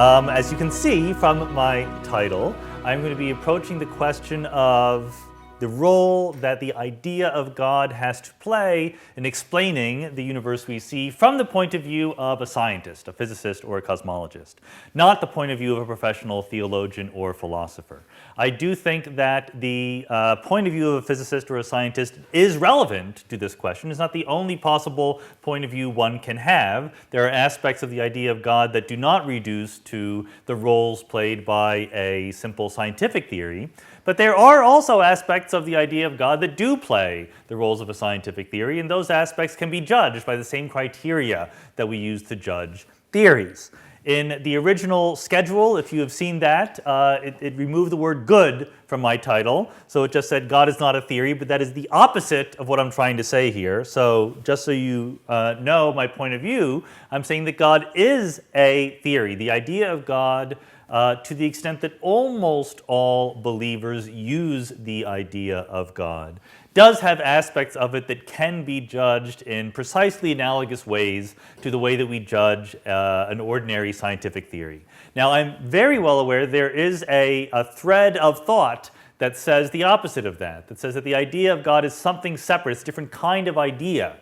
As you can see from my title, I'm going to be approaching the question of the role that the idea of God has to play in explaining the universe we see from the point of view of a scientist, a physicist, or a cosmologist, not the point of view of a professional theologian or philosopher. I do think that the point of view of a physicist or a scientist is relevant to this question. It's not the only possible point of view one can have. There are aspects of the idea of God that do not reduce to the roles played by a simple scientific theory. But there are also aspects of the idea of God that do play the roles of a scientific theory, and those aspects can be judged by the same criteria that we use to judge theories. In the original schedule, if you have seen that, it removed the word good from my title, so it just said God is not a theory, but that is the opposite of what I'm trying to say here. So just so you know my point of view, I'm saying that God is a theory. The idea of God, to the extent that almost all believers use the idea of God, does have aspects of it that can be judged in precisely analogous ways to the way that we judge an ordinary scientific theory. Now, I'm very well aware there is a thread of thought that says the opposite of that says that the idea of God is something separate. It's a different kind of idea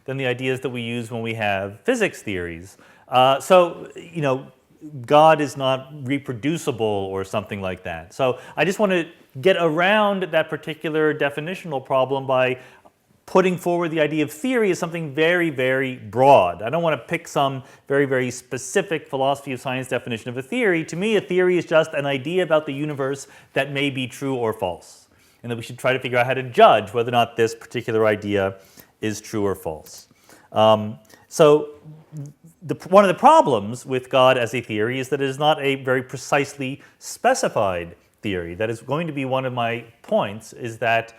than the ideas that we use when we have physics theories. God is not reproducible or something like that. So I just want to get around that particular definitional problem by putting forward the idea of theory as something very, very broad. I don't want to pick some very, very specific philosophy of science definition of a theory. To me, a theory is just an idea about the universe that may be true or false, and that we should try to figure out how to judge whether or not this particular idea is true or false. One of the problems with God as a theory is that it is not a very precisely specified theory. That is going to be one of my points, is that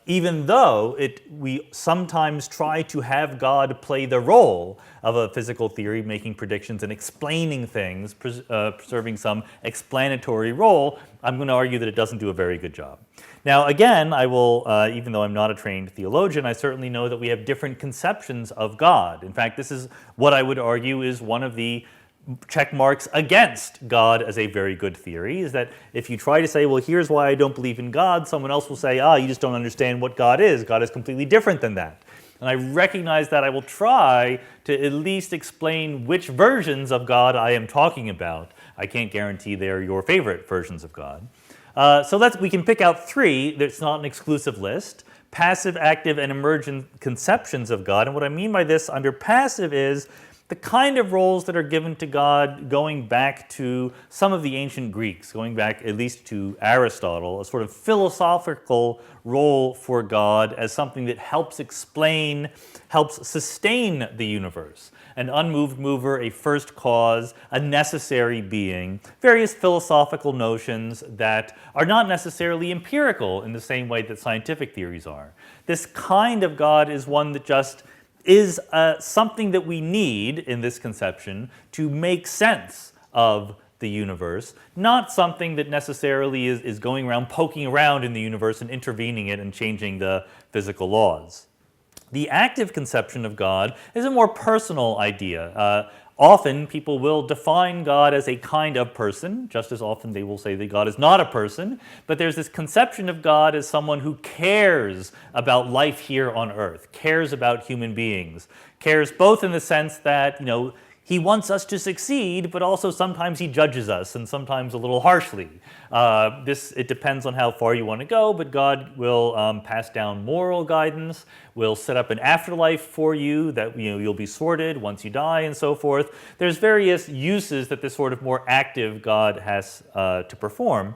even though we sometimes try to have God play the role of a physical theory, making predictions and explaining things, preserving some explanatory role, I'm going to argue that it doesn't do a very good job. Now, again, I will, even though I'm not a trained theologian, I certainly know that we have different conceptions of God. In fact, this is what I would argue is one of the check marks against God as a very good theory, is that if you try to say, well, here's why I don't believe in God, someone else will say, you just don't understand what God is. God is completely different than that. And I recognize that. I will try to at least explain which versions of God I am talking about. I can't guarantee they're your favorite versions of God. We can pick out three. It's not an exclusive list: passive, active, and emergent conceptions of God. And what I mean by this under passive is the kind of roles that are given to God going back to some of the ancient Greeks, going back at least to Aristotle, a sort of philosophical role for God as something that helps explain, helps sustain the universe. An unmoved mover, a first cause, a necessary being, various philosophical notions that are not necessarily empirical in the same way that scientific theories are. This kind of God is one that just is something that we need in this conception to make sense of the universe, not something that necessarily is going around poking around in the universe and intervening it and changing the physical laws. The active conception of God is a more personal idea. Often people will define God as a kind of person. Just as often they will say that God is not a person. But there's this conception of God as someone who cares about life here on earth, cares about human beings, cares both in the sense that, he wants us to succeed, but also sometimes he judges us, and sometimes a little harshly. It depends on how far you want to go, but God will pass down moral guidance, will set up an afterlife for you that you'll be sorted once you die, and so forth. There's various uses that this sort of more active God has to perform.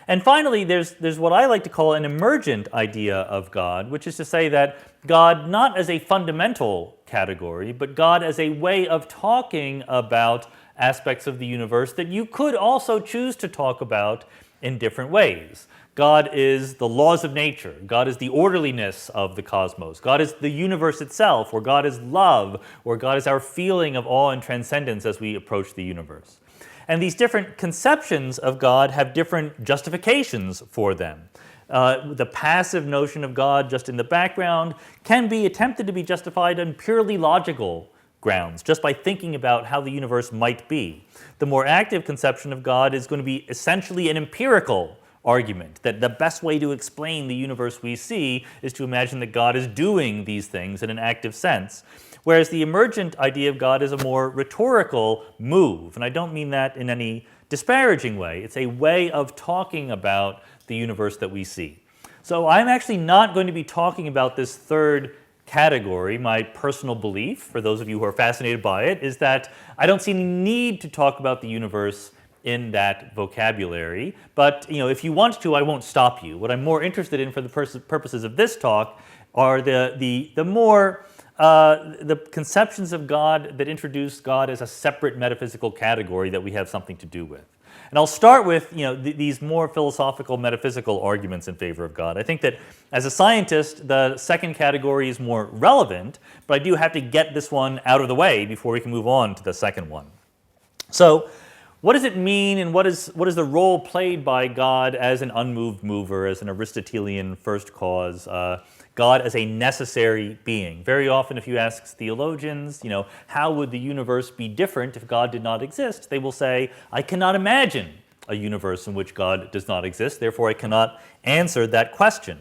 And finally, there's what I like to call an emergent idea of God, which is to say that God not as a fundamental category, but God as a way of talking about aspects of the universe that you could also choose to talk about in different ways. God is the laws of nature. God is the orderliness of the cosmos. God is the universe itself, or God is love, or God is our feeling of awe and transcendence as we approach the universe. And these different conceptions of God have different justifications for them. The passive notion of God just in the background can be attempted to be justified on purely logical grounds, just by thinking about how the universe might be. The more active conception of God is going to be essentially an empirical argument, that the best way to explain the universe we see is to imagine that God is doing these things in an active sense. Whereas the emergent idea of God is a more rhetorical move. And I don't mean that in any disparaging way. It's a way of talking about the universe that we see. So I'm actually not going to be talking about this third category. My personal belief, for those of you who are fascinated by it, is that I don't see any need to talk about the universe in that vocabulary. But if you want to, I won't stop you. What I'm more interested in for the purposes of this talk are the conceptions of God that introduce God as a separate metaphysical category that we have something to do with. And I'll start with these more philosophical, metaphysical arguments in favor of God. I think that as a scientist, the second category is more relevant, but I do have to get this one out of the way before we can move on to the second one. So what does it mean, and what is the role played by God as an unmoved mover, as an Aristotelian first cause, God as a necessary being? Very often if you ask theologians, how would the universe be different if God did not exist? They will say, I cannot imagine a universe in which God does not exist, therefore I cannot answer that question.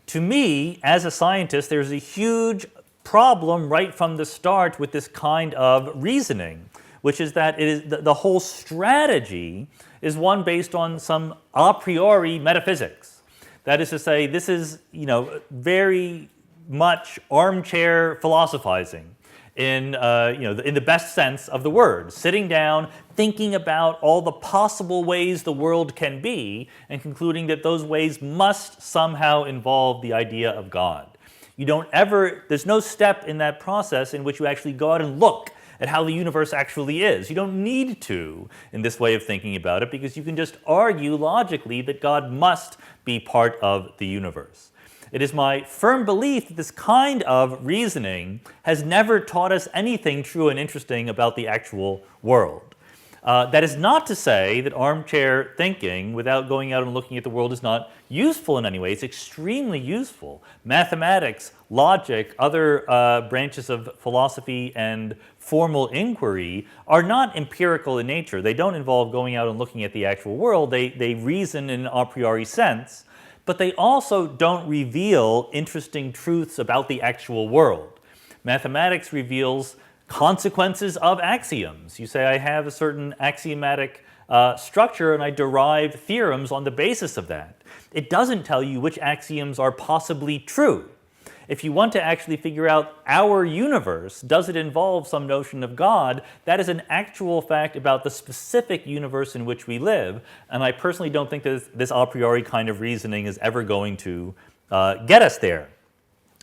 To me, as a scientist, there's a huge problem right from the start with this kind of reasoning, which is that the whole strategy is one based on some a priori metaphysics. That is to say, this is very much armchair philosophizing in the best sense of the word, sitting down, thinking about all the possible ways the world can be, and concluding that those ways must somehow involve the idea of God. There's no step in that process in which you actually go out and look at how the universe actually is. You don't need to in this way of thinking about it, because you can just argue logically that God must be part of the universe. It is my firm belief that this kind of reasoning has never taught us anything true and interesting about the actual world. That is not to say that armchair thinking without going out and looking at the world is not useful in any way. It's extremely useful. Mathematics, logic, other branches of philosophy and formal inquiry are not empirical in nature. They don't involve going out and looking at the actual world. They reason in an a priori sense, but they also don't reveal interesting truths about the actual world. Mathematics reveals consequences of axioms. You say, I have a certain axiomatic structure and I derive theorems on the basis of that. It doesn't tell you which axioms are possibly true. If you want to actually figure out our universe, does it involve some notion of God, that is an actual fact about the specific universe in which we live. And I personally don't think that this a priori kind of reasoning is ever going to get us there.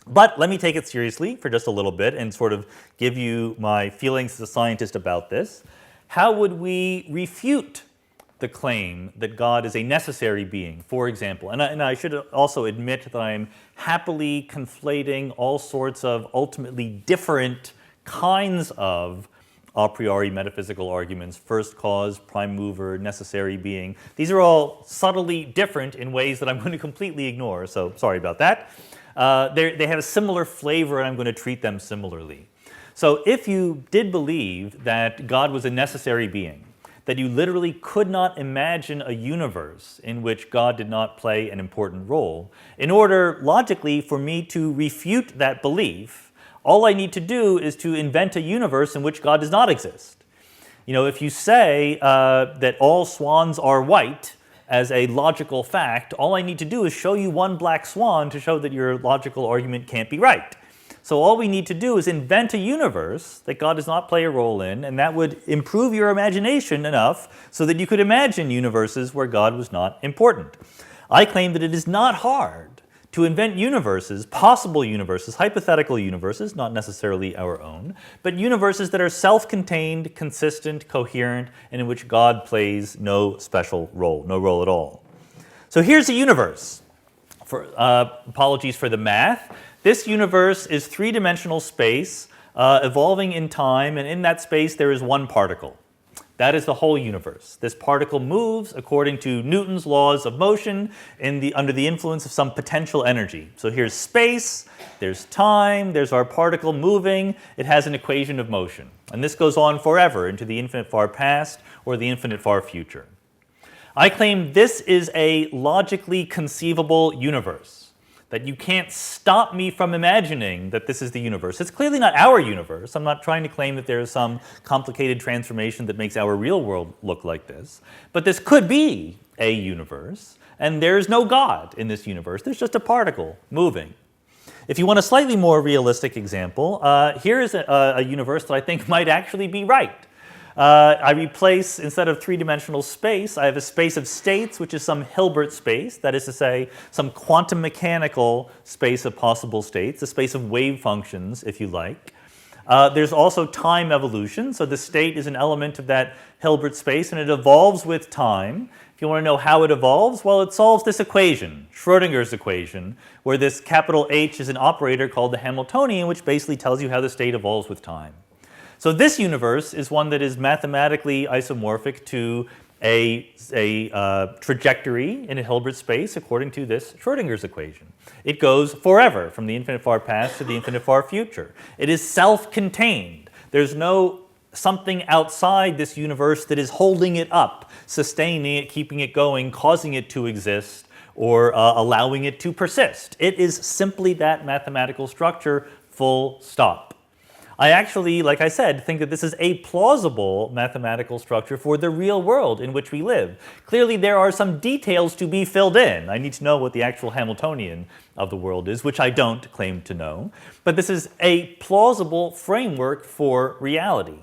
But let me take it seriously for just a little bit and sort of give you my feelings as a scientist about this. How would we refute the claim that God is a necessary being, for example? And I should also admit that I'm happily conflating all sorts of ultimately different kinds of a priori metaphysical arguments: first cause, prime mover, necessary being. These are all subtly different in ways that I'm going to completely ignore, so sorry about that. They have a similar flavor, and I'm going to treat them similarly. So if you did believe that God was a necessary being, that you literally could not imagine a universe in which God did not play an important role, in order logically for me to refute that belief, all I need to do is to invent a universe in which God does not exist. If you say that all swans are white as a logical fact, all I need to do is show you one black swan to show that your logical argument can't be right. So all we need to do is invent a universe that God does not play a role in, and that would improve your imagination enough so that you could imagine universes where God was not important. I claim that it is not hard to invent universes, possible universes, hypothetical universes, not necessarily our own, but universes that are self-contained, consistent, coherent, and in which God plays no special role, no role at all. So here's a universe. Apologies for the math. This universe is three-dimensional space evolving in time, and in that space there is one particle. That is the whole universe. This particle moves according to Newton's laws of motion under the influence of some potential energy. So here's space, there's time, there's our particle moving. It has an equation of motion. And this goes on forever into the infinite far past or the infinite far future. I claim this is a logically conceivable universe, that you can't stop me from imagining that this is the universe. It's clearly not our universe. I'm not trying to claim that there is some complicated transformation that makes our real world look like this. But this could be a universe, and there's no God in this universe. There's just a particle moving. If you want a slightly more realistic example, here is a universe that I think might actually be right. I replace, instead of three-dimensional space, I have a space of states, which is some Hilbert space, that is to say, some quantum mechanical space of possible states, a space of wave functions, if you like. There's also time evolution, so the state is an element of that Hilbert space, and it evolves with time. If you want to know how it evolves, well, it solves this equation, Schrödinger's equation, where this capital H is an operator called the Hamiltonian, which basically tells you how the state evolves with time. So this universe is one that is mathematically isomorphic to a trajectory in a Hilbert space according to this Schrödinger's equation. It goes forever from the infinite far past to the infinite far future. It is self-contained. There's no something outside this universe that is holding it up, sustaining it, keeping it going, causing it to exist, or allowing it to persist. It is simply that mathematical structure, full stop. I actually, like I said, think that this is a plausible mathematical structure for the real world in which we live. Clearly, there are some details to be filled in. I need to know what the actual Hamiltonian of the world is, which I don't claim to know. But this is a plausible framework for reality.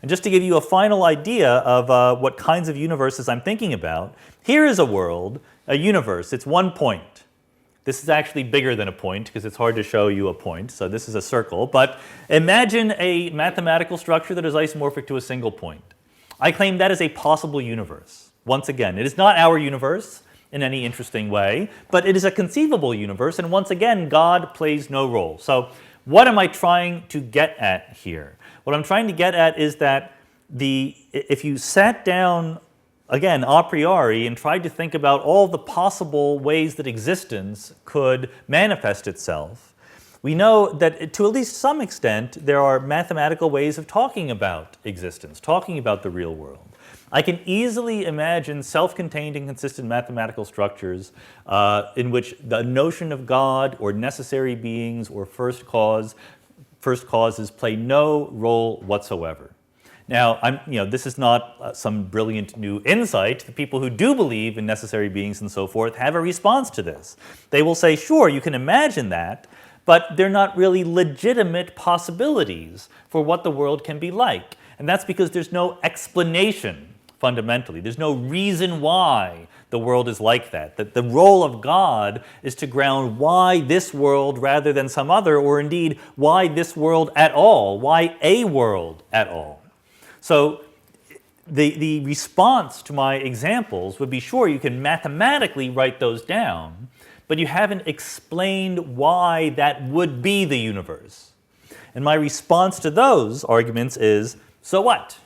And just to give you a final idea of what kinds of universes I'm thinking about, here is a world, a universe. It's one point. This is actually bigger than a point because it's hard to show you a point, so this is a circle. But imagine a mathematical structure that is isomorphic to a single point. I claim that is a possible universe. Once again, it is not our universe in any interesting way, but it is a conceivable universe, and once again, God plays no role. So what am I trying to get at here? What I'm trying to get at is that if you sat down again, a priori, and tried to think about all the possible ways that existence could manifest itself, we know that to at least some extent, there are mathematical ways of talking about existence, talking about the real world. I can easily imagine self-contained and consistent mathematical structures in which the notion of God or necessary beings or first causes play no role whatsoever. Now, this is not some brilliant new insight. The people who do believe in necessary beings and so forth have a response to this. They will say, sure, you can imagine that, but they're not really legitimate possibilities for what the world can be like. And that's because there's no explanation, fundamentally. There's no reason why the world is like that. That the role of God is to ground why this world rather than some other, or indeed, why this world at all, why a world at all. So the response to my examples would be, sure, you can mathematically write those down, but you haven't explained why that would be the universe. And my response to those arguments is, so what?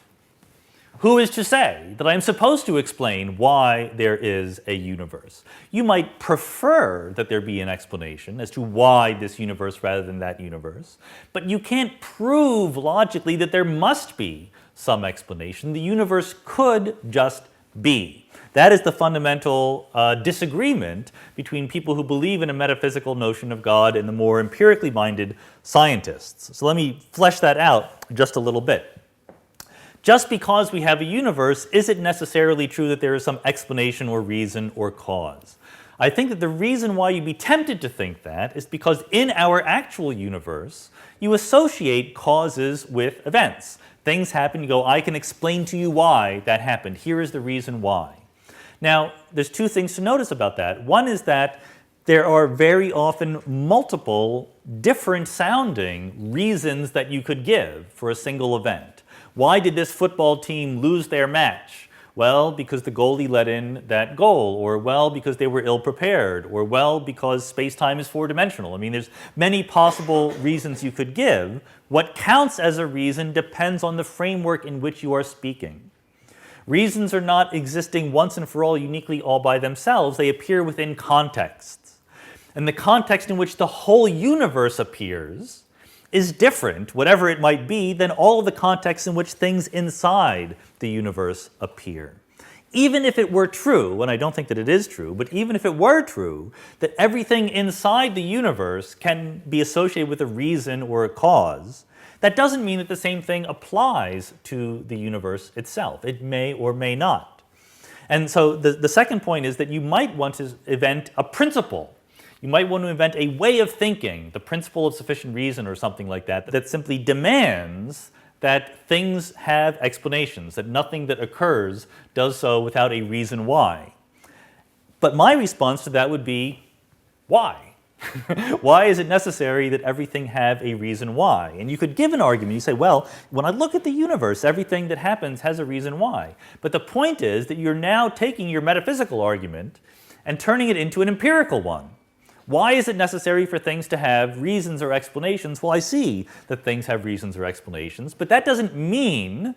Who is to say that I'm supposed to explain why there is a universe? You might prefer that there be an explanation as to why this universe rather than that universe, but you can't prove logically that there must be some explanation. The universe could just be. That is the fundamental disagreement between people who believe in a metaphysical notion of God and the more empirically minded scientists. So let me flesh that out just a little bit. Just because we have a universe, is it necessarily true that there is some explanation or reason or cause? I think that the reason why you'd be tempted to think that is because in our actual universe, you associate causes with events. Things happen, you go, I can explain to you why that happened. Here is the reason why. Now, there's two things to notice about that. One is that there are very often multiple different sounding reasons that you could give for a single event. Why did this football team lose their match? Well, because the goalie let in that goal, or well, because they were ill prepared, or well, because space-time is four-dimensional. I mean, there's many possible reasons you could give. What counts as a reason depends on the framework in which you are speaking. Reasons are not existing once and for all uniquely all by themselves. They appear within contexts. And the context in which the whole universe appears is different, whatever it might be, than all of the contexts in which things inside the universe appear. Even if it were true, and I don't think that it is true, but even if it were true, that everything inside the universe can be associated with a reason or a cause, that doesn't mean that the same thing applies to the universe itself. It may or may not. And so the second point is that you might want to invent a principle. You might want to invent a way of thinking, the principle of sufficient reason or something like that, that simply demands that things have explanations, that nothing that occurs does so without a reason why. But my response to that would be, why? Why is it necessary that everything have a reason why? And you could give an argument. You say, well, when I look at the universe, everything that happens has a reason why. But the point is that you're now taking your metaphysical argument and turning it into an empirical one. Why is it necessary for things to have reasons or explanations? Well, I see that things have reasons or explanations, but that doesn't mean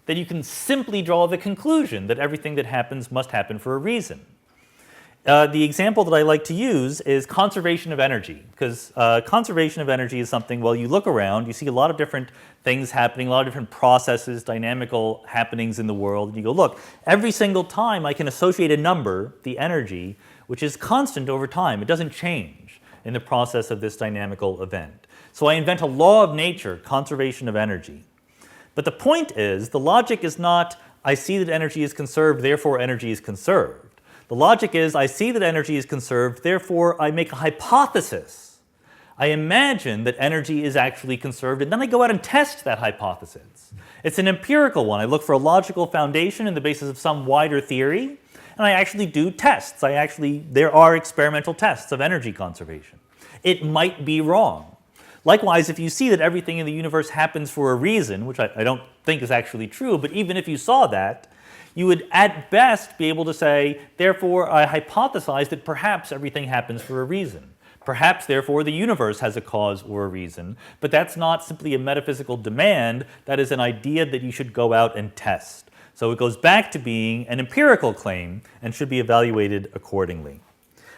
that you can simply draw the conclusion that everything that happens must happen for a reason. The example that I like to use is conservation of energy, because conservation of energy is something, well, you look around, you see a lot of different things happening, a lot of different processes, dynamical happenings in the world, and you go, look, every single time I can associate a number, the energy, which is constant over time. It doesn't change in the process of this dynamical event. So I invent a law of nature, conservation of energy. But the point is, the logic is not, I see that energy is conserved, therefore energy is conserved. The logic is, I see that energy is conserved, therefore I make a hypothesis. I imagine that energy is actually conserved, and then I go out and test that hypothesis. It's an empirical one. I look for a logical foundation in the basis of some wider theory, and I actually do tests. There are experimental tests of energy conservation. It might be wrong. Likewise, if you see that everything in the universe happens for a reason, which I don't think is actually true, but even if you saw that, you would at best be able to say, therefore, I hypothesize that perhaps everything happens for a reason. Perhaps, therefore, the universe has a cause or a reason, but that's not simply a metaphysical demand. That is an idea that you should go out and test. So it goes back to being an empirical claim and should be evaluated accordingly.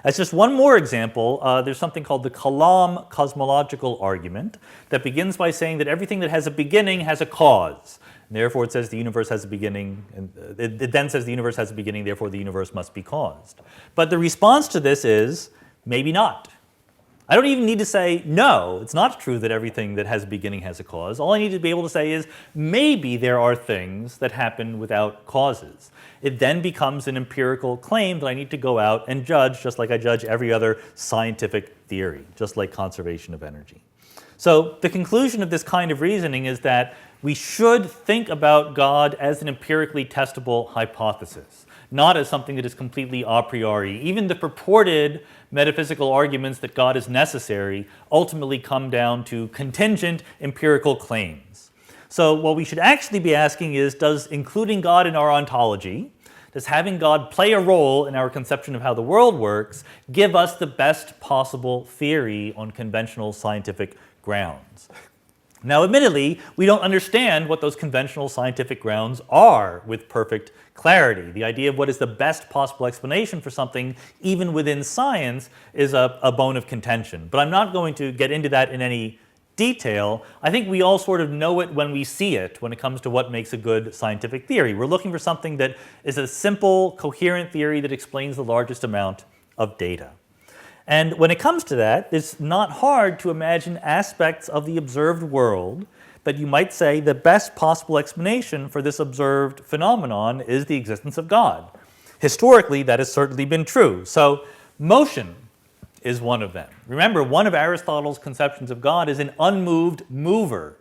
As just one more example, there's something called the Kalam cosmological argument that begins by saying that everything that has a beginning has a cause. And therefore, it says the universe has a beginning, and it then says the universe has a beginning, therefore the universe must be caused. But the response to this is, maybe not. I don't even need to say, no, it's not true that everything that has a beginning has a cause. All I need to be able to say is, maybe there are things that happen without causes. It then becomes an empirical claim that I need to go out and judge, just like I judge every other scientific theory, just like conservation of energy. So the conclusion of this kind of reasoning is that we should think about God as an empirically testable hypothesis, not as something that is completely a priori. Even the purported metaphysical arguments that God is necessary ultimately come down to contingent empirical claims. So what we should actually be asking is, does including God in our ontology, does having God play a role in our conception of how the world works, give us the best possible theory on conventional scientific grounds? Now, admittedly, we don't understand what those conventional scientific grounds are with perfect clarity. The idea of what is the best possible explanation for something, even within science, is a bone of contention. But I'm not going to get into that in any detail. I think we all sort of know it when we see it when it comes to what makes a good scientific theory. We're looking for something that is a simple, coherent theory that explains the largest amount of data. And when it comes to that, it's not hard to imagine aspects of the observed world that you might say the best possible explanation for this observed phenomenon is the existence of God. Historically, that has certainly been true. So motion is one of them. Remember, one of Aristotle's conceptions of God is an unmoved mover.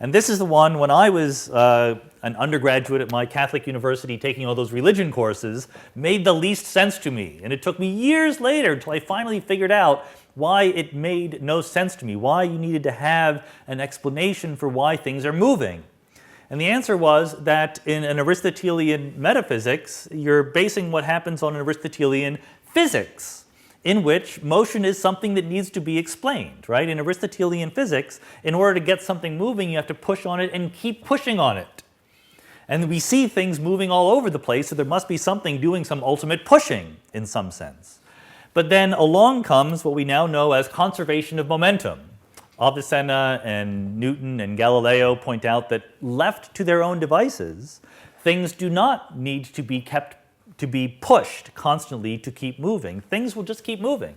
And this is the one, when I was an undergraduate at my Catholic university taking all those religion courses, made the least sense to me. And it took me years later until I finally figured out why it made no sense to me, why you needed to have an explanation for why things are moving. And the answer was that in an Aristotelian metaphysics, you're basing what happens on an Aristotelian physics, in which motion is something that needs to be explained, right? In Aristotelian physics, in order to get something moving, you have to push on it and keep pushing on it. And we see things moving all over the place, so there must be something doing some ultimate pushing in some sense. But then along comes what we now know as conservation of momentum. Avicenna and Newton and Galileo point out that left to their own devices, things do not need to be pushed constantly to keep moving. Things will just keep moving.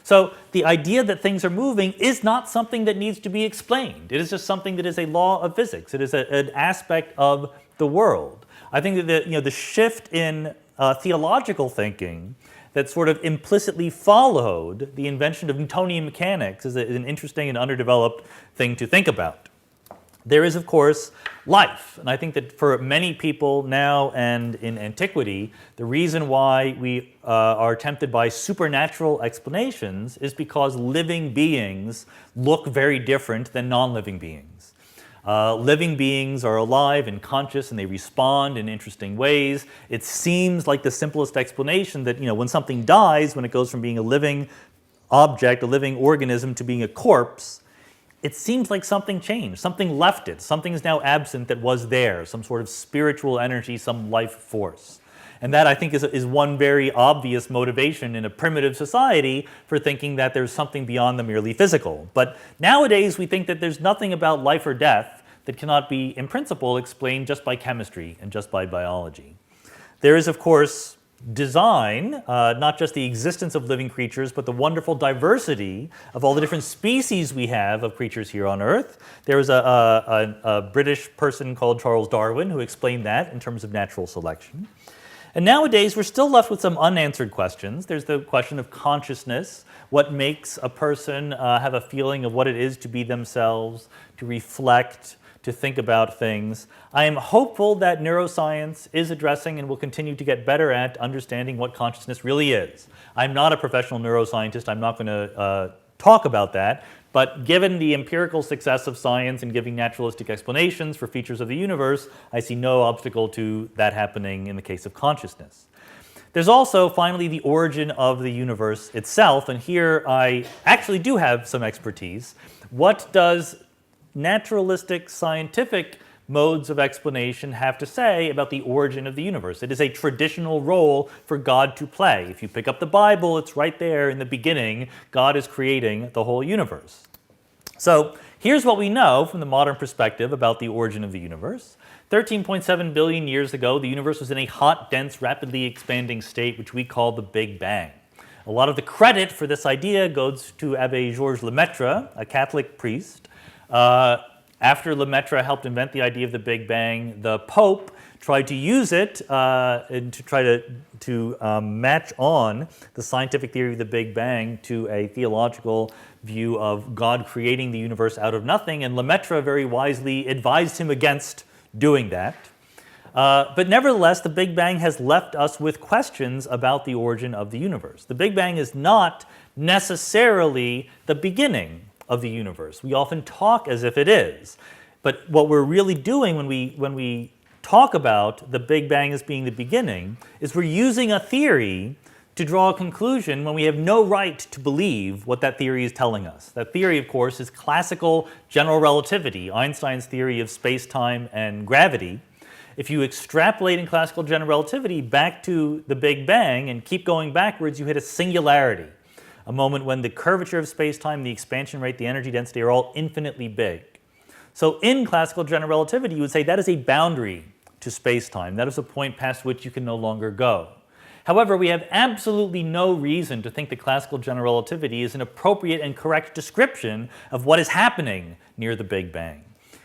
So the idea that things are moving is not something that needs to be explained. It is just something that is a law of physics. It is an aspect of the world. I think that the shift in theological thinking that sort of implicitly followed the invention of Newtonian mechanics is an interesting and underdeveloped thing to think about. There is, of course, life. And I think that for many people now and in antiquity, the reason why we are tempted by supernatural explanations is because living beings look very different than non-living beings. Living beings are alive and conscious, and they respond in interesting ways. It seems like the simplest explanation that when something dies, when it goes from being a living object, a living organism, to being a corpse, it seems like something changed, something left it, something is now absent that was there, some sort of spiritual energy, some life force. And that, I think, is one very obvious motivation in a primitive society for thinking that there's something beyond the merely physical. But nowadays, we think that there's nothing about life or death that cannot be, in principle, explained just by chemistry and just by biology. There is, of course, design, not just the existence of living creatures, but the wonderful diversity of all the different species we have of creatures here on Earth. There was a British person called Charles Darwin who explained that in terms of natural selection. And nowadays, we're still left with some unanswered questions. There's the question of consciousness. What makes a person have a feeling of what it is to be themselves, to reflect, to think about things? I am hopeful that neuroscience is addressing and will continue to get better at understanding what consciousness really is. I'm not a professional neuroscientist. I'm not going to talk about that. But given the empirical success of science in giving naturalistic explanations for features of the universe, I see no obstacle to that happening in the case of consciousness. There's also, finally, the origin of the universe itself. And here I actually do have some expertise. What does naturalistic scientific modes of explanation have to say about the origin of the universe? It is a traditional role for God to play. If you pick up the Bible, it's right there in the beginning. God is creating the whole universe. So here's what we know from the modern perspective about the origin of the universe. 13.7 billion years ago, the universe was in a hot, dense, rapidly expanding state, which we call the Big Bang. A lot of the credit for this idea goes to Abbé Georges Lemaitre, a Catholic priest. After Lemaitre helped invent the idea of the Big Bang, the Pope tried to use it and to try to match on the scientific theory of the Big Bang to a theological view of God creating the universe out of nothing, and Lemaitre very wisely advised him against doing that. But nevertheless, the Big Bang has left us with questions about the origin of the universe. The Big Bang is not necessarily the beginning of the universe. We often talk as if it is. But what we're really doing when we talk about the Big Bang as being the beginning is we're using a theory to draw a conclusion when we have no right to believe what that theory is telling us. That theory, of course, is classical general relativity, Einstein's theory of space-time and gravity. If you extrapolate in classical general relativity back to the Big Bang and keep going backwards, you hit a singularity. A moment when the curvature of space-time, the expansion rate, the energy density are all infinitely big. So in classical general relativity, you would say that is a boundary to space-time. That is a point past which you can no longer go. However, we have absolutely no reason to think that classical general relativity is an appropriate and correct description of what is happening near the Big Bang.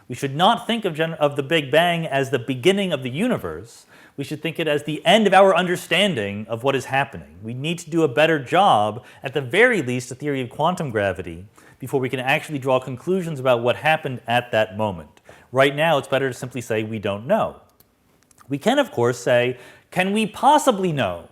We should not think of the Big Bang as the beginning of the universe. We should think it as the end of our understanding of what is happening. We need to do a better job, at the very least, the theory of quantum gravity, before we can actually draw conclusions about what happened at that moment. Right now, it's better to simply say we don't know. We can, of course, say, can we possibly know?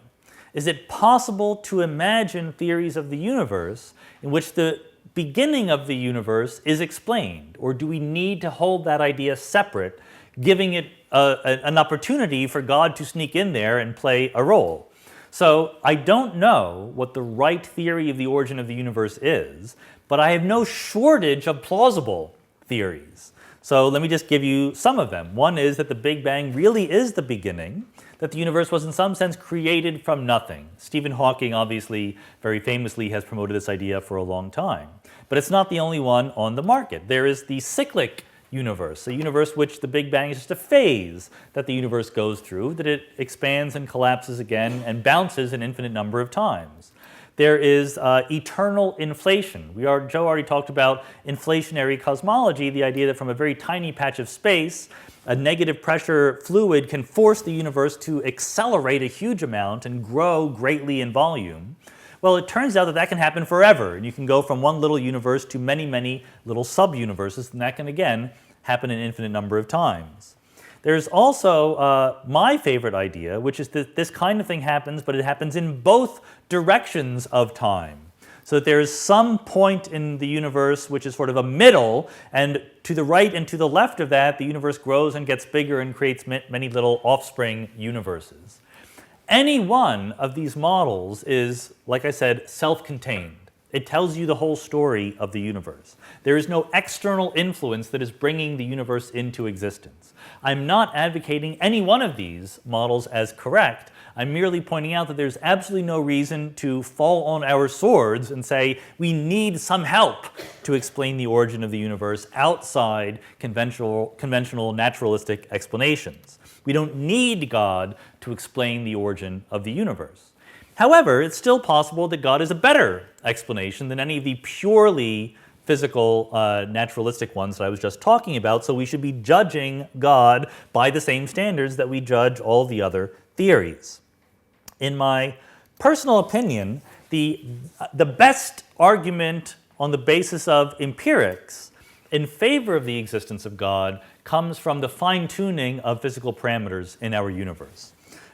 Is it possible to imagine theories of the universe in which the beginning of the universe is explained? Or do we need to hold that idea separate, giving it an opportunity for God to sneak in there and play a role? So I don't know what the right theory of the origin of the universe is, but I have no shortage of plausible theories. So let me just give you some of them. One is that the Big Bang really is the beginning, that the universe was in some sense created from nothing. Stephen Hawking obviously very famously has promoted this idea for a long time. But it's not the only one on the market. There is the cyclic universe, a universe which the Big Bang is just a phase that the universe goes through, that it expands and collapses again and bounces an infinite number of times. There is eternal inflation. Joe already talked about inflationary cosmology, the idea that from a very tiny patch of space, a negative pressure fluid can force the universe to accelerate a huge amount and grow greatly in volume. Well, it turns out that that can happen forever, and you can go from one little universe to many, many little sub-universes, and that can, again, happen an infinite number of times. There's also my favorite idea, which is that this kind of thing happens, but it happens in both directions of time. So that there's some point in the universe which is sort of a middle, and to the right and to the left of that, the universe grows and gets bigger and creates many little offspring universes. Any one of these models is, like I said, self-contained. It tells you the whole story of the universe. There is no external influence that is bringing the universe into existence. I'm not advocating any one of these models as correct. I'm merely pointing out that there's absolutely no reason to fall on our swords and say we need some help to explain the origin of the universe outside conventional naturalistic explanations. We don't need God to explain the origin of the universe. However, it's still possible that God is a better explanation than any of the purely physical, naturalistic ones that I was just talking about, so we should be judging God by the same standards that we judge all the other theories. In my personal opinion, the best argument on the basis of empirics in favor of the existence of God comes from the fine-tuning of physical parameters in our universe.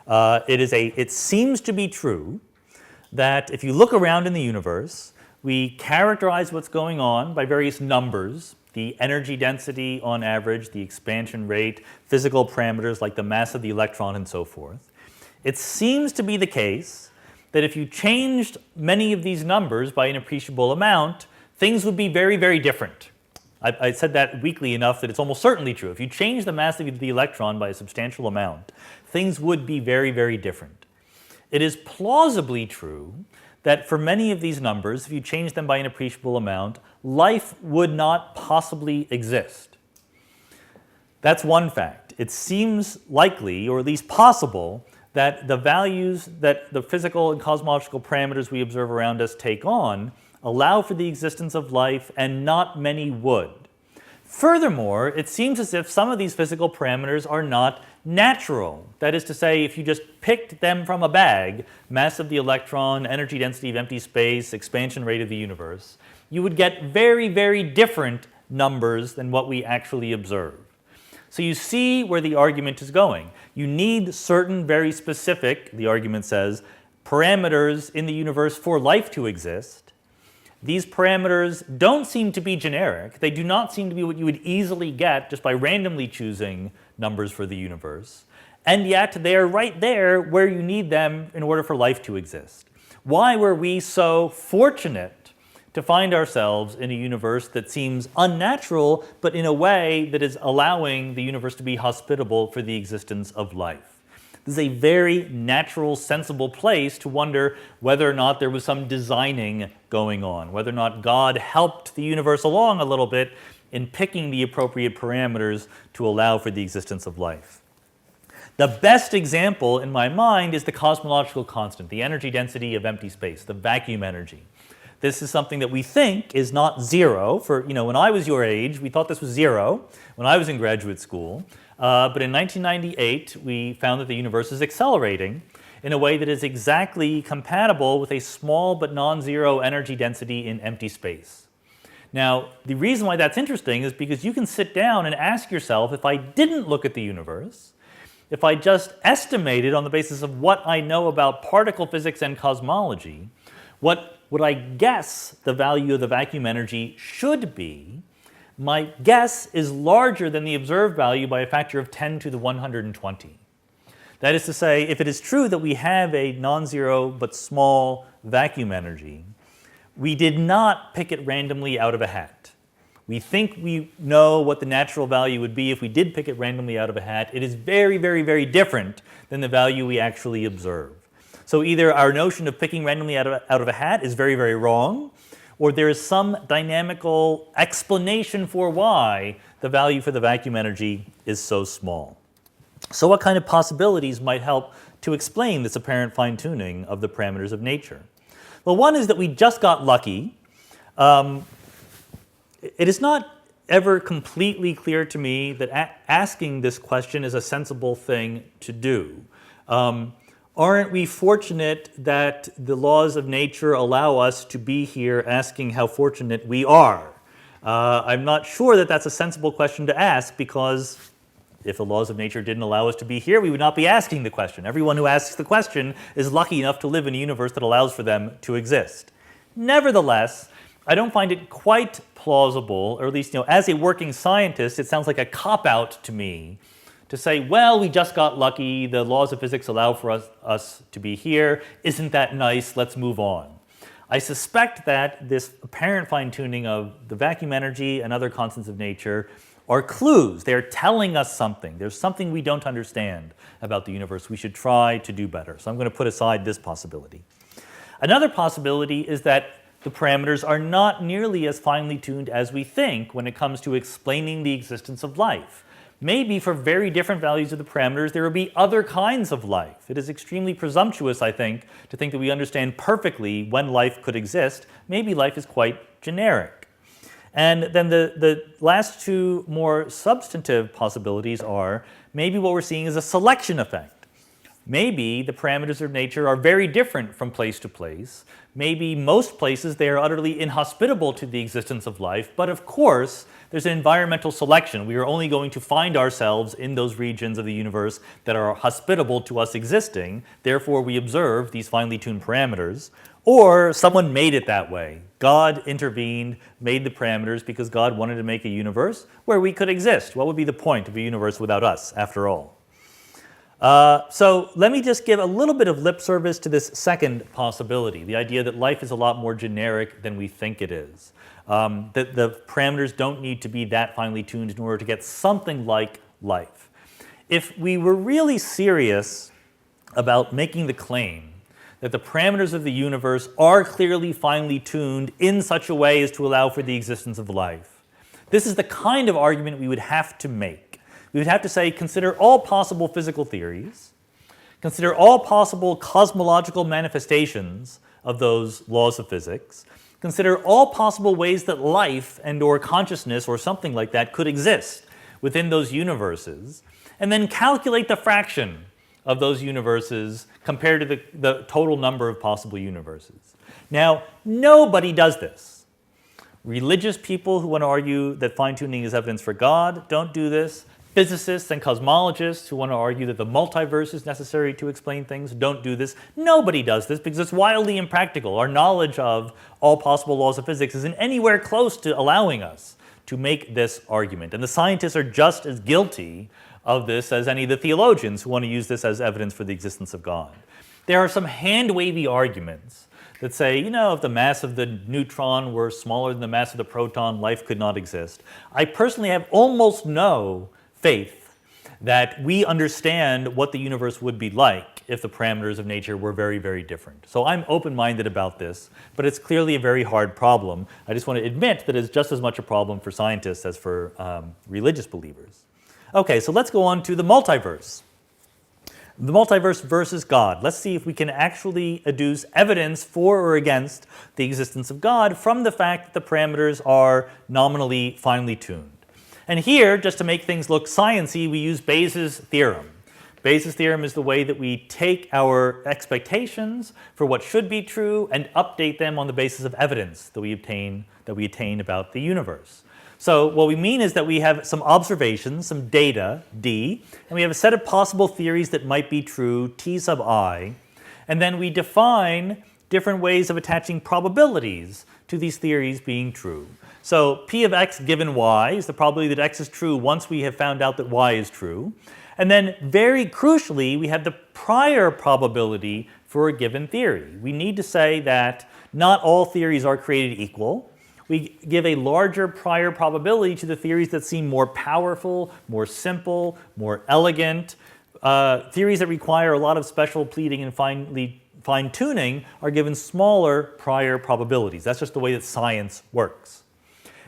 It seems to be true that if you look around in the universe, we characterize what's going on by various numbers, the energy density on average, the expansion rate, physical parameters like the mass of the electron and so forth. It seems to be the case that if you changed many of these numbers by an appreciable amount, things would be very, very different. I said that weakly enough that it's almost certainly true. If you change the mass of the electron by a substantial amount, things would be very, very different. It is plausibly true that for many of these numbers, if you change them by an appreciable amount, life would not possibly exist. That's one fact. It seems likely, or at least possible, that the values that the physical and cosmological parameters we observe around us take on allow for the existence of life, and not many would. Furthermore, it seems as if some of these physical parameters are not natural. That is to say, if you just picked them from a bag, mass of the electron, energy density of empty space, expansion rate of the universe, you would get very, very different numbers than what we actually observe. So you see where the argument is going. You need certain very specific, the argument says, parameters in the universe for life to exist. These parameters don't seem to be generic. They do not seem to be what you would easily get just by randomly choosing numbers for the universe. And yet they are right there where you need them in order for life to exist. Why were we so fortunate to find ourselves in a universe that seems unnatural, but in a way that is allowing the universe to be hospitable for the existence of life? This is a very natural, sensible place to wonder whether or not there was some designing going on, whether or not God helped the universe along a little bit in picking the appropriate parameters to allow for the existence of life. The best example in my mind is the cosmological constant, the energy density of empty space, the vacuum energy. This is something that we think is not zero. When I was your age, we thought this was zero when I was in graduate school. But in 1998, we found that the universe is accelerating in a way that is exactly compatible with a small but non-zero energy density in empty space. Now, the reason why that's interesting is because you can sit down and ask yourself, if I didn't look at the universe, if I just estimated on the basis of what I know about particle physics and cosmology, what would I guess the value of the vacuum energy should be? My guess is larger than the observed value by a factor of 10 to the 120. That is to say, if it is true that we have a non-zero but small vacuum energy, we did not pick it randomly out of a hat. We think we know what the natural value would be if we did pick it randomly out of a hat. It is very, very, very different than the value we actually observe. So either our notion of picking randomly out of a hat is very, very wrong, or there is some dynamical explanation for why the value for the vacuum energy is so small. So what kind of possibilities might help to explain this apparent fine-tuning of the parameters of nature? Well, one is that we just got lucky. It is not ever completely clear to me that asking this question is a sensible thing to do. Aren't we fortunate that the laws of nature allow us to be here asking how fortunate we are? I'm not sure that that's a sensible question to ask, because if the laws of nature didn't allow us to be here, we would not be asking the question. Everyone who asks the question is lucky enough to live in a universe that allows for them to exist. Nevertheless, I don't find it quite plausible, or at least, as a working scientist, it sounds like a cop-out to me to say, well, we just got lucky, the laws of physics allow for us to be here, isn't that nice, let's move on. I suspect that this apparent fine-tuning of the vacuum energy and other constants of nature are clues. They're telling us something. There's something we don't understand about the universe. We should try to do better. So I'm going to put aside this possibility. Another possibility is that the parameters are not nearly as finely tuned as we think when it comes to explaining the existence of life. Maybe for very different values of the parameters, there will be other kinds of life. It is extremely presumptuous, I think, to think that we understand perfectly when life could exist. Maybe life is quite generic. And then the last two more substantive possibilities are maybe what we're seeing is a selection effect. Maybe the parameters of nature are very different from place to place. Maybe most places they are utterly inhospitable to the existence of life, but of course there's an environmental selection. We are only going to find ourselves in those regions of the universe that are hospitable to us existing. Therefore, we observe these finely tuned parameters. Or someone made it that way. God intervened, made the parameters because God wanted to make a universe where we could exist. What would be the point of a universe without us, after all? So let me just give a little bit of lip service to this second possibility, the idea that life is a lot more generic than we think it is. That the parameters don't need to be that finely tuned in order to get something like life. If we were really serious about making the claim that the parameters of the universe are clearly finely tuned in such a way as to allow for the existence of life, this is the kind of argument we would have to make. We would have to say, consider all possible physical theories, consider all possible cosmological manifestations of those laws of physics, consider all possible ways that life and or consciousness or something like that could exist within those universes, and then calculate the fraction of those universes compared to the total number of possible universes. Now, nobody does this. Religious people who want to argue that fine-tuning is evidence for God don't do this. Physicists and cosmologists who want to argue that the multiverse is necessary to explain things don't do this. Nobody does this because it's wildly impractical. Our knowledge of all possible laws of physics isn't anywhere close to allowing us to make this argument. And the scientists are just as guilty of this as any of the theologians who want to use this as evidence for the existence of God. There are some hand-wavy arguments that say, if the mass of the neutron were smaller than the mass of the proton, life could not exist. I personally have almost no faith that we understand what the universe would be like if the parameters of nature were very, very different. So I'm open-minded about this, but it's clearly a very hard problem. I just want to admit that it's just as much a problem for scientists as for religious believers. Okay, so let's go on to the multiverse. The multiverse versus God. Let's see if we can actually adduce evidence for or against the existence of God from the fact that the parameters are nominally finely tuned. And here, just to make things look sciencey, we use Bayes' theorem. Bayes' theorem is the way that we take our expectations for what should be true and update them on the basis of evidence that we attain about the universe. So what we mean is that we have some observations, some data, D, and we have a set of possible theories that might be true, T sub I, and then we define different ways of attaching probabilities to these theories being true. So P of x given y is the probability that x is true once we have found out that y is true. And then very crucially, we have the prior probability for a given theory. We need to say that not all theories are created equal. we give a larger prior probability to the theories that seem more powerful, more simple, more elegant. Theories that require a lot of special pleading and fine-tuning are given smaller prior probabilities. That's just the way that science works.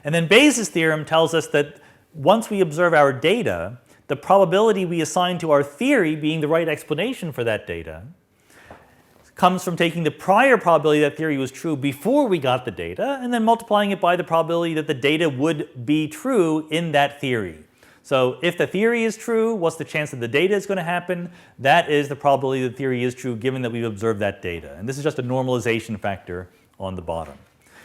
And then Bayes' theorem tells us that once we observe our data, the probability we assign to our theory being the right explanation for that data comes from taking the prior probability that theory was true before we got the data and then multiplying it by the probability that the data would be true in that theory. So if the theory is true, what's the chance that the data is going to happen? That is the probability that the theory is true given that we've observed that data. And this is just a normalization factor on the bottom.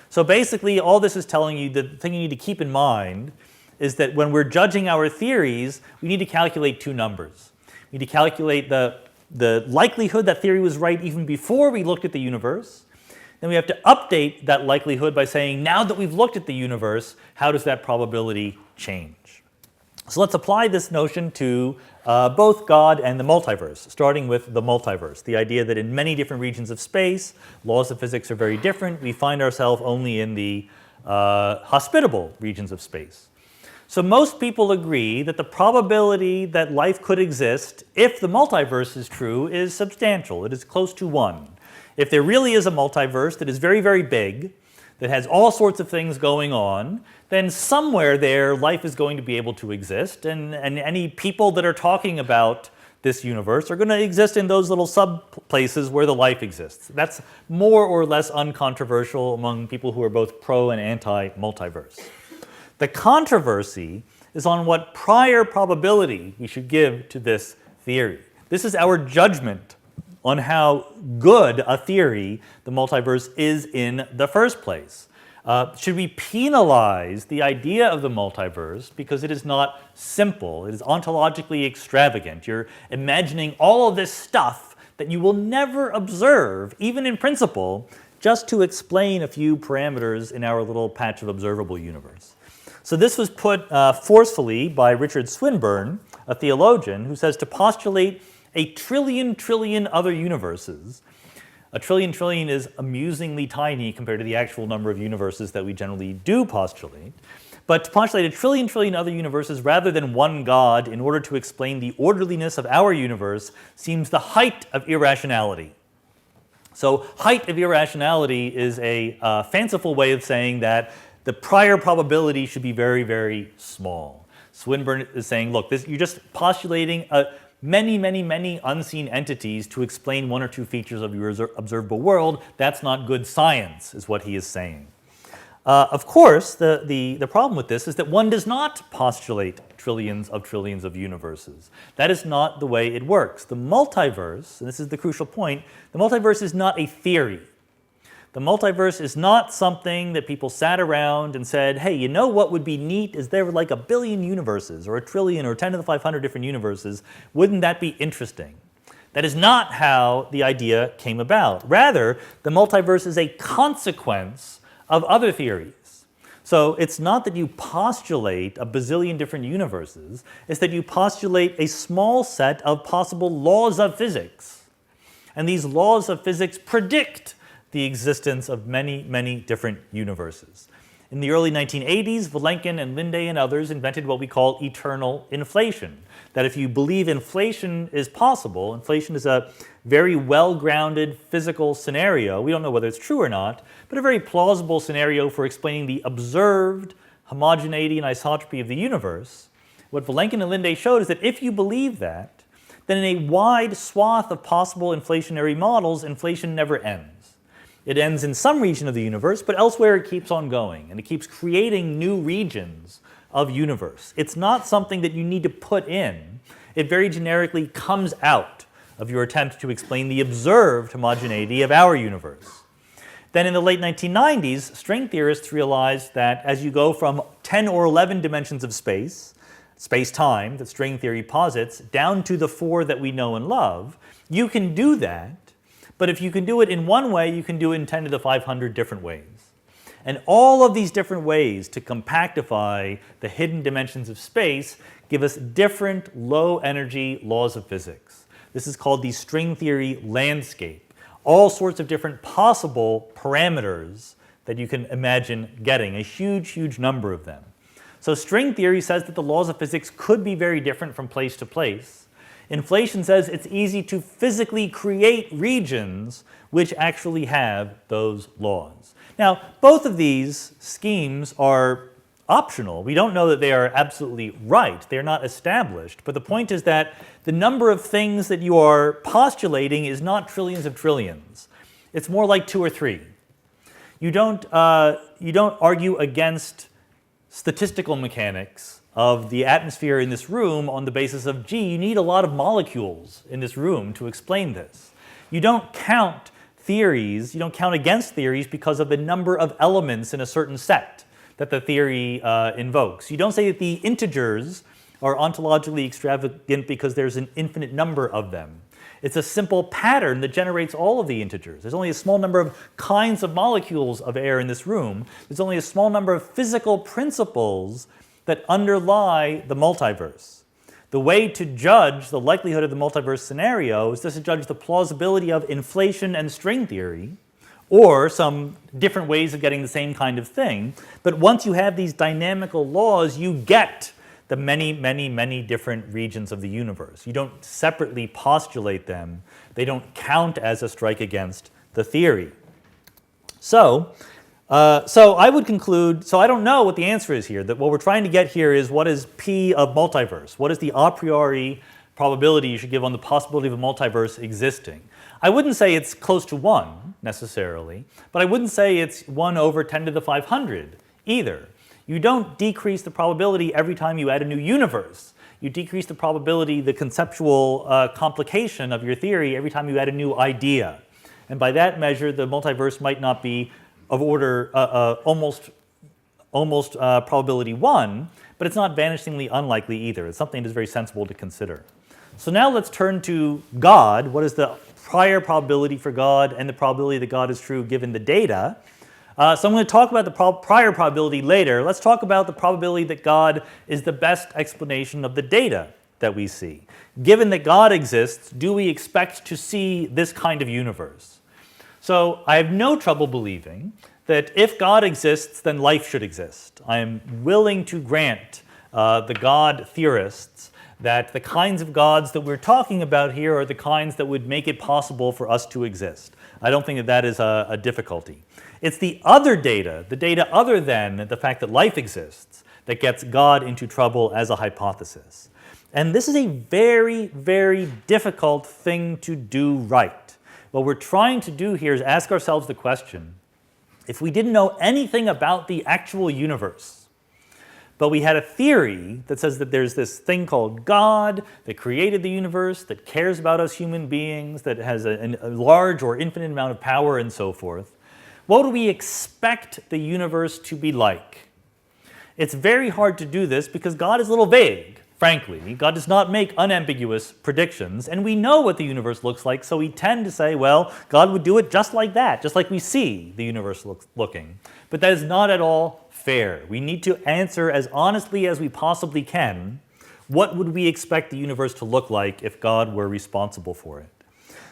So basically all this is telling you, the thing you need to keep in mind is that when we're judging our theories, we need to calculate two numbers. We need to calculate the likelihood that theory was right even before we looked at the universe. Then we have to update that likelihood by saying, now that we've looked at the universe, how does that probability change? So let's apply this notion to both God and the multiverse, starting with the multiverse, the idea that in many different regions of space, laws of physics are very different. We find ourselves only in the hospitable regions of space. So most people agree that the probability that life could exist if the multiverse is true is substantial. It is close to 1. If there really is a multiverse that is very, very big, that has all sorts of things going on, then somewhere there life is going to be able to exist, and any people that are talking about this universe are going to exist in those little sub-places where the life exists. That's more or less uncontroversial among people who are both pro and anti-multiverse. The controversy is on what prior probability we should give to this theory. This is our judgment on how good a theory the multiverse is in the first place. Should we penalize the idea of the multiverse because it is not simple, it is ontologically extravagant? You're imagining all of this stuff that you will never observe, even in principle, just to explain a few parameters in our little patch of observable universe. So this was put forcefully by Richard Swinburne, a theologian, who says to postulate a trillion other universes. A trillion is amusingly tiny compared to the actual number of universes that we generally do postulate. But to postulate a trillion other universes rather than one God in order to explain the orderliness of our universe seems the height of irrationality. So height of irrationality is a fanciful way of saying that the prior probability should be very, very small. Swinburne is saying, look, you're just postulating many unseen entities to explain one or two features of your observable world. That's not good science, is what he is saying. Of course, the problem with this is that one does not postulate trillions of universes. That is not the way it works. The multiverse, and this is the crucial point, the multiverse is not a theory. The multiverse is not something that people sat around and said, hey, you know what would be neat is there were like 1 billion universes or 1 trillion or 10 to the 500 different universes. Wouldn't that be interesting? That is not how the idea came about. Rather, the multiverse is a consequence of other theories. So it's not that you postulate 1 bazillion different universes, it's that you postulate a small set of possible laws of physics. And these laws of physics predict the existence of many different universes. In the early 1980s, Vilenkin and Linde and others invented what we call eternal inflation. That if you believe inflation is possible, inflation is a very well-grounded physical scenario. We don't know whether it's true or not, but a very plausible scenario for explaining the observed homogeneity and isotropy of the universe. What Vilenkin and Linde showed is that if you believe that, then in a wide swath of possible inflationary models, inflation never ends. It ends in some region of the universe, but elsewhere it keeps on going, and it keeps creating new regions of universe. It's not something that you need to put in. It very generically comes out of your attempt to explain the observed homogeneity of our universe. Then in the late 1990s, string theorists realized that as you go from 10 or 11 dimensions of space-time, that string theory posits, down to the 4 that we know and love, you can do that. But if you can do it in one way, you can do it in 10 to the 500 different ways. And all of these different ways to compactify the hidden dimensions of space give us different low-energy laws of physics. This is called the string theory landscape. All sorts of different possible parameters that you can imagine getting, a huge, huge number of them. So string theory says that the laws of physics could be very different from place to place. Inflation says it's easy to physically create regions which actually have those laws. Now, both of these schemes are optional. We don't know that they are absolutely right. They're not established. But the point is that the number of things that you are postulating is not trillions of trillions. It's more like 2 or 3. You don't argue against statistical mechanics of the atmosphere in this room on the basis of, gee, you need a lot of molecules in this room to explain this. You don't count theories, you don't count against theories because of the number of elements in a certain set that the theory invokes. You don't say that the integers are ontologically extravagant because there's an infinite number of them. It's a simple pattern that generates all of the integers. There's only a small number of kinds of molecules of air in this room. There's only a small number of physical principles that underlie the multiverse. The way to judge the likelihood of the multiverse scenario is just to judge the plausibility of inflation and string theory, or some different ways of getting the same kind of thing. But once you have these dynamical laws, you get the many, many, many different regions of the universe. You don't separately postulate them. They don't count as a strike against the theory. So I would conclude, so I don't know what the answer is here, that what we're trying to get here is what is P of multiverse? What is the a priori probability you should give on the possibility of a multiverse existing? I wouldn't say it's close to 1 necessarily, but I wouldn't say it's 1 over 10 to the 500 either. You don't decrease the probability every time you add a new universe. You decrease the probability, the conceptual complication of your theory every time you add a new idea. And by that measure, the multiverse might not be of order almost probability 1, but it's not vanishingly unlikely either. It's something that is very sensible to consider. So now let's turn to God. What is the prior probability for God and the probability that God is true given the data? So I'm going to talk about the prior probability later. Let's talk about the probability that God is the best explanation of the data that we see. Given that God exists, do we expect to see this kind of universe? So I have no trouble believing that if God exists, then life should exist. I am willing to grant the God theorists that the kinds of gods that we're talking about here are the kinds that would make it possible for us to exist. I don't think that that is a difficulty. It's the other data, the data other than the fact that life exists, that gets God into trouble as a hypothesis. And this is a very, very difficult thing to do right. What we're trying to do here is ask ourselves the question, if we didn't know anything about the actual universe, but we had a theory that says that there's this thing called God that created the universe, that cares about us human beings, that has a large or infinite amount of power and so forth, what do we expect the universe to be like? It's very hard to do this because God is a little vague, frankly. God does not make unambiguous predictions, and we know what the universe looks like, so we tend to say, well, God would do it just like that, just like we see the universe looking. But that is not at all fair. We need to answer as honestly as we possibly can, what would we expect the universe to look like if God were responsible for it?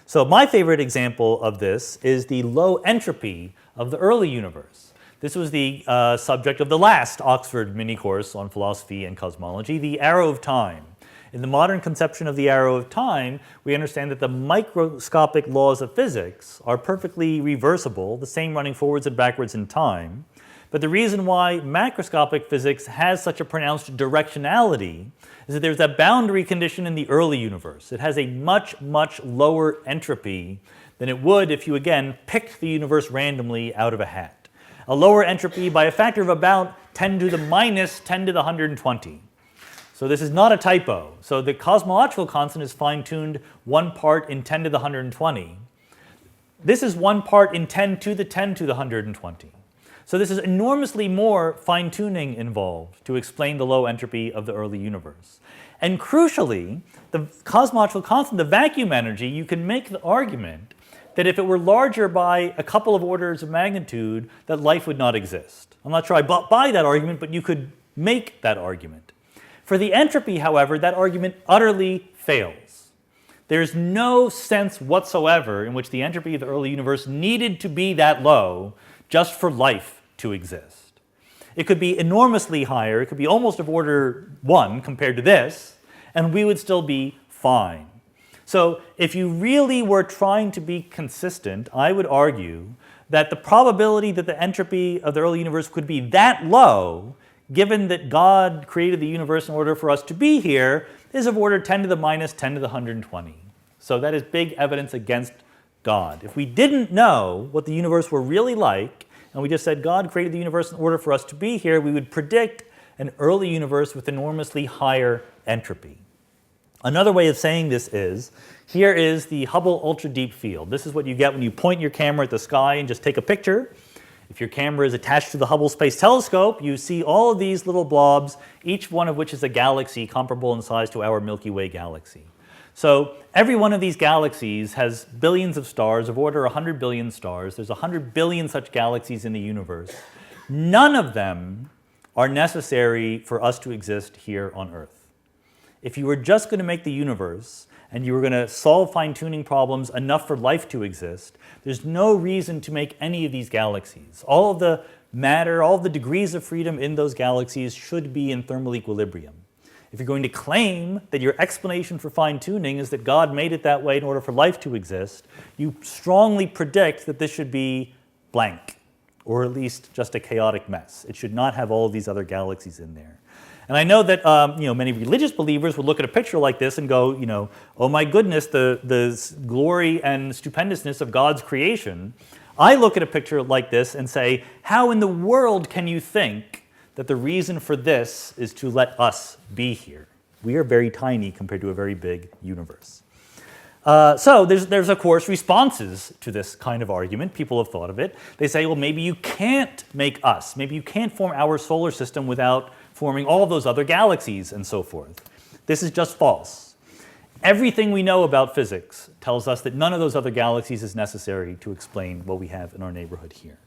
So my favorite example of this is the low entropy of the early universe. This was the subject of the last Oxford mini-course on philosophy and cosmology, the arrow of time. In the modern conception of the arrow of time, we understand that the microscopic laws of physics are perfectly reversible, the same running forwards and backwards in time. But the reason why macroscopic physics has such a pronounced directionality is that there's a boundary condition in the early universe. It has a much, much lower entropy than it would if you, again, picked the universe randomly out of a hat. A lower entropy by a factor of about 10 to the minus 10 to the 120. So this is not a typo. So the cosmological constant is fine-tuned 1 part in 10 to the 120. This is 1 part in 10 to the 10 to the 120. So this is enormously more fine-tuning involved to explain the low entropy of the early universe. And crucially, the cosmological constant, the vacuum energy, you can make the argument that if it were larger by a couple of orders of magnitude, that life would not exist. I'm not sure I buy that argument, but you could make that argument. For the entropy, however, that argument utterly fails. There's no sense whatsoever in which the entropy of the early universe needed to be that low just for life to exist. It could be enormously higher. It could be almost of order 1 compared to this, and we would still be fine. So if you really were trying to be consistent, I would argue that the probability that the entropy of the early universe could be that low, given that God created the universe in order for us to be here, is of order 10 to the minus 10 to the 120. So that is big evidence against God. If we didn't know what the universe were really like, and we just said God created the universe in order for us to be here, we would predict an early universe with enormously higher entropy. Another way of saying this is, here is the Hubble Ultra Deep Field. This is what you get when you point your camera at the sky and just take a picture. If your camera is attached to the Hubble Space Telescope, you see all of these little blobs, each one of which is a galaxy comparable in size to our Milky Way galaxy. So every one of these galaxies has billions of stars, of order 100 billion stars. There's 100 billion such galaxies in the universe. None of them are necessary for us to exist here on Earth. If you were just going to make the universe and you were going to solve fine-tuning problems enough for life to exist, there's no reason to make any of these galaxies. All of the matter, all of the degrees of freedom in those galaxies should be in thermal equilibrium. If you're going to claim that your explanation for fine-tuning is that God made it that way in order for life to exist, you strongly predict that this should be blank, or at least just a chaotic mess. It should not have all of these other galaxies in there. And I know that many religious believers would look at a picture like this and go, oh my goodness, the glory and stupendousness of God's creation. I look at a picture like this and say, how in the world can you think that the reason for this is to let us be here? We are very tiny compared to a very big universe. So there's of course responses to this kind of argument. People have thought of it. They say, well, maybe you can't make us. Maybe you can't form our solar system without forming all of those other galaxies and so forth. This is just false. Everything we know about physics tells us that none of those other galaxies is necessary to explain what we have in our neighborhood here.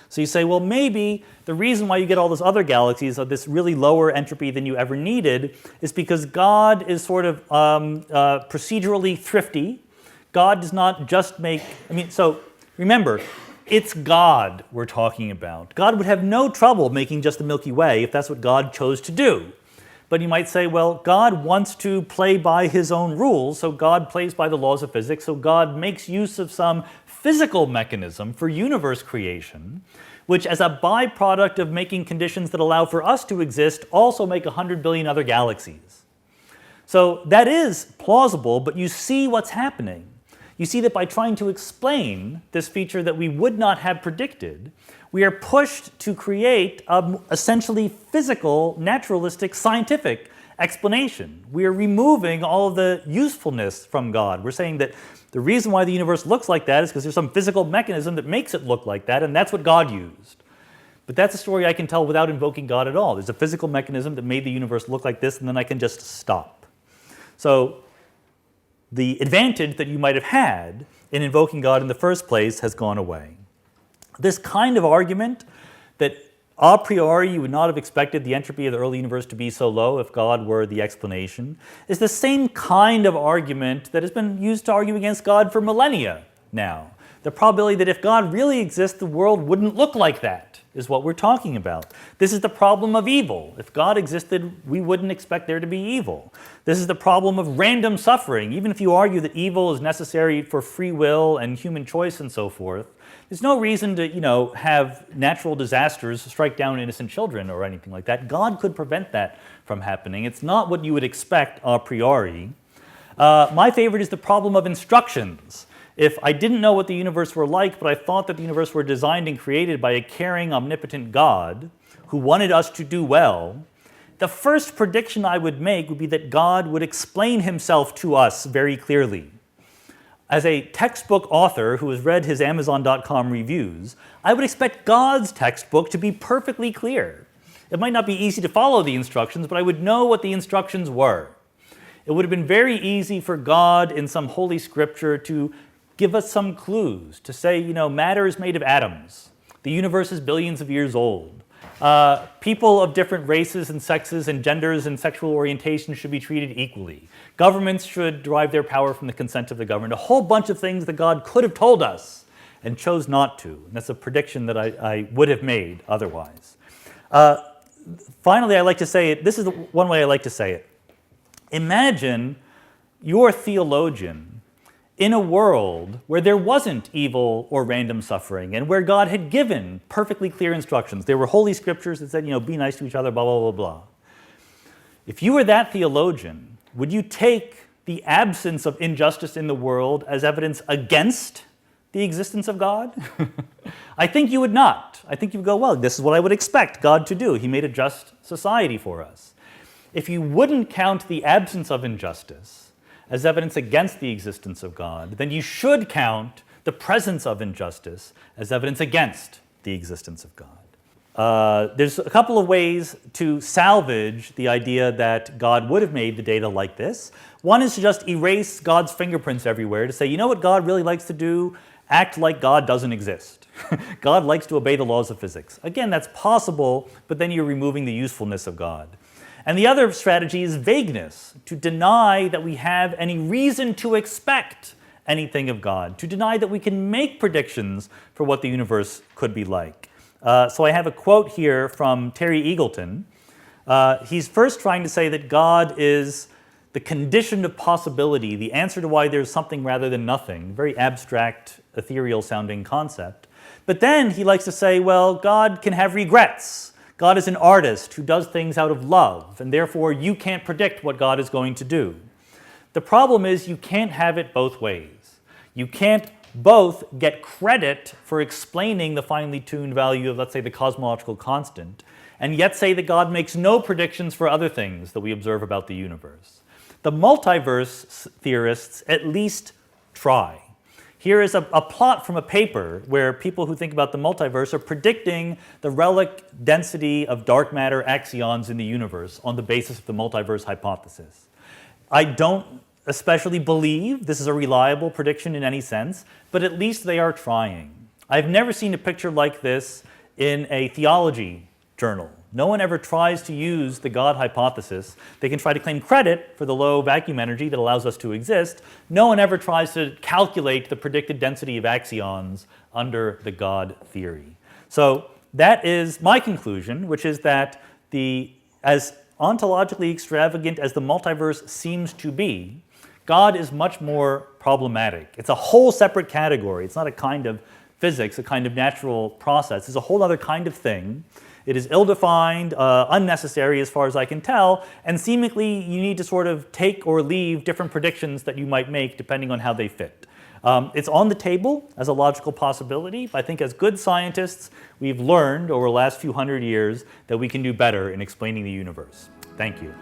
So you say, well, maybe the reason why you get all those other galaxies of this really lower entropy than you ever needed is because God is sort of procedurally thrifty. God does not just make, so remember, it's God we're talking about. God would have no trouble making just the Milky Way if that's what God chose to do. But you might say, well, God wants to play by his own rules, so God plays by the laws of physics, so God makes use of some physical mechanism for universe creation, which as a byproduct of making conditions that allow for us to exist also make 100 billion other galaxies. So that is plausible, but you see what's happening. You see that by trying to explain this feature that we would not have predicted, we are pushed to create an essentially physical, naturalistic, scientific explanation. We are removing all of the usefulness from God. We're saying that the reason why the universe looks like that is because there's some physical mechanism that makes it look like that, and that's what God used. But that's a story I can tell without invoking God at all. There's a physical mechanism that made the universe look like this, and then I can just stop. So the advantage that you might have had in invoking God in the first place has gone away. This kind of argument that a priori you would not have expected the entropy of the early universe to be so low if God were the explanation is the same kind of argument that has been used to argue against God for millennia now. The probability that if God really exists, the world wouldn't look like that is what we're talking about. This is the problem of evil. If God existed, we wouldn't expect there to be evil. This is the problem of random suffering. Even if you argue that evil is necessary for free will and human choice and so forth, there's no reason to, have natural disasters strike down innocent children or anything like that. God could prevent that from happening. It's not what you would expect a priori. My favorite is the problem of instructions. If I didn't know what the universe were like, but I thought that the universe were designed and created by a caring, omnipotent God who wanted us to do well, the first prediction I would make would be that God would explain himself to us very clearly. As a textbook author who has read his Amazon.com reviews, I would expect God's textbook to be perfectly clear. It might not be easy to follow the instructions, but I would know what the instructions were. It would have been very easy for God in some holy scripture to give us some clues, to say, matter is made of atoms. The universe is billions of years old. People of different races and sexes and genders and sexual orientations should be treated equally. Governments should derive their power from the consent of the governed. A whole bunch of things that God could have told us, and chose not to. And that's a prediction that I would have made otherwise. Finally, I like to say it, this is one way I like to say it. Imagine you're a theologian in a world where there wasn't evil or random suffering and where God had given perfectly clear instructions. There were holy scriptures that said, be nice to each other, blah, blah, blah, blah. If you were that theologian, would you take the absence of injustice in the world as evidence against the existence of God? I think you would not. I think you would go, well, this is what I would expect God to do. He made a just society for us. If you wouldn't count the absence of injustice as evidence against the existence of God, then you should count the presence of injustice as evidence against the existence of God. There's a couple of ways to salvage the idea that God would have made the data like this. One is to just erase God's fingerprints everywhere, to say, you know what God really likes to do? Act like God doesn't exist. God likes to obey the laws of physics. Again, that's possible, but then you're removing the usefulness of God. And the other strategy is vagueness, to deny that we have any reason to expect anything of God, to deny that we can make predictions for what the universe could be like. So I have a quote here from Terry Eagleton. He's first trying to say that God is the condition of possibility, the answer to why there's something rather than nothing, very abstract, ethereal-sounding concept. But then he likes to say, well, God can have regrets. God is an artist who does things out of love, and therefore you can't predict what God is going to do. The problem is you can't have it both ways. You can't both get credit for explaining the finely tuned value of, let's say, the cosmological constant, and yet say that God makes no predictions for other things that we observe about the universe. The multiverse theorists at least try. Here is a plot from a paper where people who think about the multiverse are predicting the relic density of dark matter axions in the universe on the basis of the multiverse hypothesis. I don't especially believe this is a reliable prediction in any sense, but at least they are trying. I've never seen a picture like this in a theology journal. No one ever tries to use the God hypothesis. They can try to claim credit for the low vacuum energy that allows us to exist. No one ever tries to calculate the predicted density of axions under the God theory. So that is my conclusion, which is that as ontologically extravagant as the multiverse seems to be, God is much more problematic. It's a whole separate category. It's not a kind of physics, a kind of natural process. It's a whole other kind of thing. It is ill-defined, unnecessary as far as I can tell, and seemingly you need to sort of take or leave different predictions that you might make depending on how they fit. It's on the table as a logical possibility, but I think as good scientists, we've learned over the last few hundred years that we can do better in explaining the universe. Thank you.